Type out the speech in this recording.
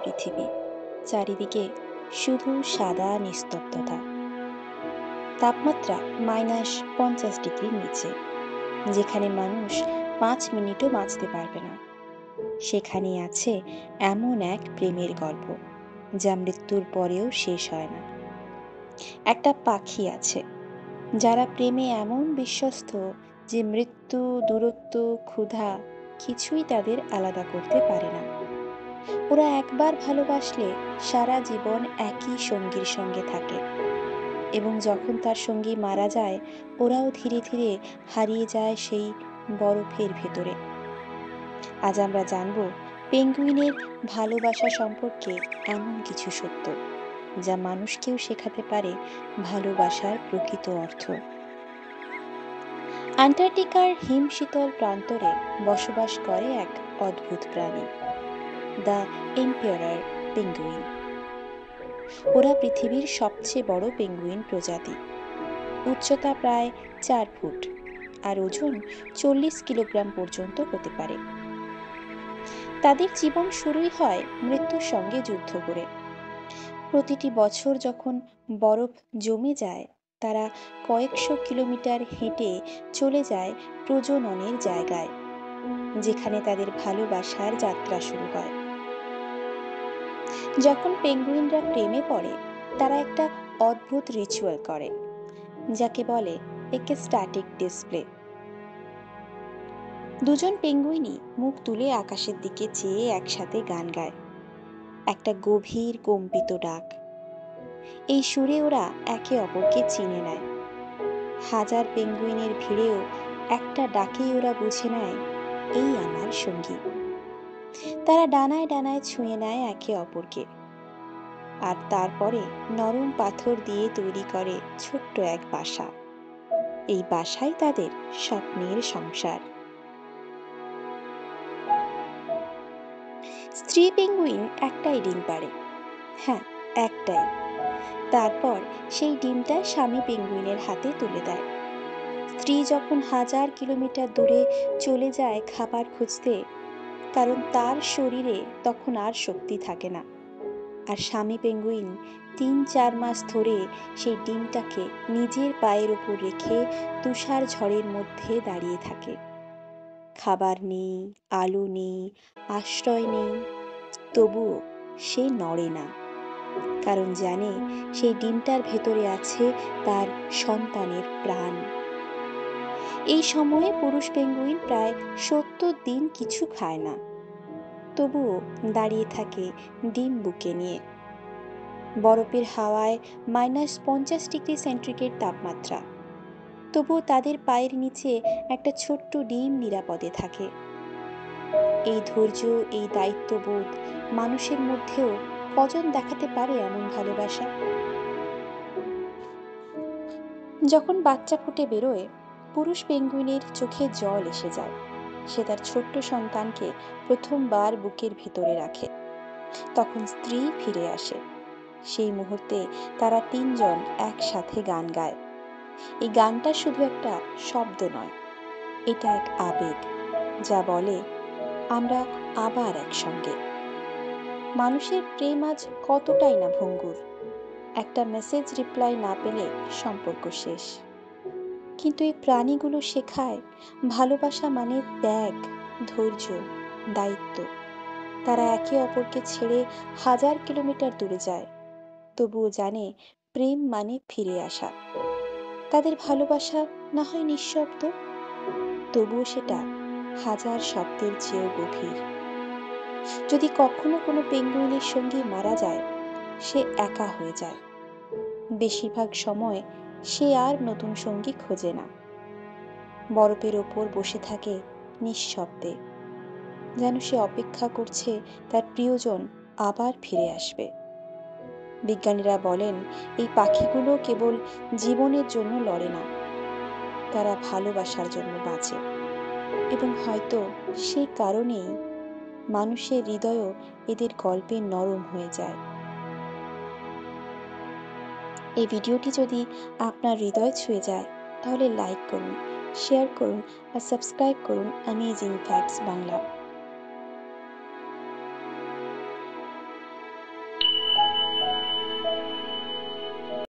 পৃথিবী, চারিদিকে শুধু সাদা নিস্তব্ধতা। তাপমাত্রা -50 ডিগ্রির নিচে, যেখানে মানুষ 5 মিনিটও বাঁচতে পারবে না। সেখানে আছে এমন এক প্রেমের গল্প যা মৃত্যুর পরেও শেষ হয় না। একটা পাখি আছে যারা প্রেমে এমন বিশ্বস্ত যে মৃত্যু, দূরত্ব, ক্ষুধা কিছুই তাদের আলাদা করতে পারে না। ওরা একবার ভালোবাসলে সারা জীবন একই সঙ্গীর সঙ্গে থাকে, এবং যখন তার সঙ্গী মারা যায় ওরাও ধীরে ধীরে হারিয়ে যায় সেই বরফের ভেতরে। আজ আমরা জানব পেঙ্গুইনের ভালোবাসা সম্পর্কে এমন কিছু সত্য যা মানুষকেও শেখাতে পারে ভালোবাসার প্রকৃত অর্থ। আন্টার্কটিকার হিমশীতল প্রান্তরে বসবাস করে এক অদ্ভুত প্রাণী, দ্য এম্পায়ার পেঙ্গুইন। ওরা পৃথিবীর সবচেয়ে বড় পেঙ্গুইন প্রজাতি। উচ্চতা প্রায় 4 ফুট আর ওজন 40 কিলোগ্রাম পর্যন্ত হতে পারে। তাদের জীবন শুরুই হয় মৃত্যুর সঙ্গে যুদ্ধ করে। প্রতিটি বছর যখন বরফ জমে যায় তারা কয়েকশো কিলোমিটার হেঁটে চলে যায় প্রজননের জায়গায়, যেখানে তাদের ভালোবাসার যাত্রা শুরু হয়। যখন পেঙ্গুইনরা প্রেমে পড়ে তারা একটা অদ্ভুত রিচুয়াল করে যাকে বলে এক্সট্যাটিক ডিসপ্লে। দুজন পেঙ্গুইনই মুখ তুলে আকাশের দিকে চেয়ে একসাথে গান গায়, একটা গভীর কম্পিত ডাক। এই সুরে ওরা একে অপরকে চিনে নেয়। হাজার পেঙ্গুইনের ভিড়েও একটা ডাকেই ওরা বুঝে নেয়, এই আমার সঙ্গী। তারা ডানায় ডানায় ছুঁয়ে নেয় একে অপরকে, আর তারপরে নরম পাথর দিয়ে তৈরি করে ছোট্ট এক বাসা। এই বাসাই তাদের স্বপ্নের সংসার। স্ত্রী পেঙ্গুইন একটাই ডিম পাড়ে, হ্যাঁ একটাই। তারপর সেই ডিমটা স্বামী পেঙ্গুইনের হাতে তুলে দেয়। স্ত্রী যখন হাজার কিলোমিটার দূরে চলে যায় খাবার খুঁজতে, কারণ তার শরীরে তখন আর শক্তি থাকে না, আর স্বামী পেঙ্গুইন 3-4 মাস ধরে সেই ডিমটাকে নিজের পায়ের উপর রেখে তুষার ঝড়ের মধ্যে দাঁড়িয়ে থাকে। খাবার নেই, আলো নেই, আশ্রয় নেই, তবুও সে নড়ে না, কারণ জানে সেই ডিমটার ভেতরে আছে তার সন্তানের প্রাণ। এই সময়ে পুরুষ পেঙ্গুইন প্রায় 70 দিন কিছু খায় না, তবুও দাঁড়িয়ে থাকে ডিম বুকে নিয়ে। বরফের হাওয়ায় -50 ডিগ্রি সেন্টিগ্রেড তাপমাত্রা, তবুও তাদের পায়ের নিচে একটা ছোট্ট ডিম নিরাপদে থাকে। এই ধৈর্য, এই দায়িত্ববোধ মানুষের মধ্যেও কজন দেখাতে পারে এমন ভালোবাসা? যখন বাচ্চা ফুটে বেরোয় পুরুষ পেঙ্গুইনের চোখে জল এসে যায়। সে তার ছোট্ট সন্তানকে প্রথমবার বুকের ভেতরে রাখে। তখন স্ত্রী ফিরে আসে। সেই মুহূর্তে তারা তিনজন একসাথে গান গায়। এই গানটা শুধু একটা শব্দ নয়, এটা এক আবেগ যা বলে আমরা আবার একসঙ্গে। মানুষের প্রেম আজ কতটাই না ভঙ্গুর, একটা মেসেজ রিপ্লাই না পেলে সম্পর্ক শেষ। কিন্তু এই প্রাণীগুলো শেখায় ভালোবাসা মানে ত্যাগ, ধৈর্য, দায়িত্ব। তারা একে অপরকে ছেড়ে হাজার কিলোমিটার দূরে যায়, তবুও জানে প্রেম মানে ফিরে আসা। তাদের ভালোবাসা না হয় নিঃশব্দ, তবুও সেটা হাজার শব্দের চেয়েও গভীর। যদি কখনো কোনো পেঙ্গুইনের সঙ্গী মারা যায় সে একা হয়ে যায়। বেশিরভাগ সময় সে আর নতুন সঙ্গী খোঁজে না, বরফের ওপর বসে থাকে নিঃশব্দে, যেন সে অপেক্ষা করছে তার প্রিয়জন আবার ফিরে আসবে। বিজ্ঞানীরা বলেন এই পাখিগুলো কেবল জীবনের জন্য লড়ে না, তারা ভালোবাসার জন্য বাঁচে, এবং হয়তো সেই কারণেই মানুষের হৃদয়ও এদের গল্পে নরম হয়ে যায়। এই ভিডিওটি যদি আপনার হৃদয় ছুঁয়ে যায় তাহলে লাইক করুন, শেয়ার করুন আর সাবস্ক্রাইব করুন অ্যামেজিং ফ্যাক্টস বাংলা।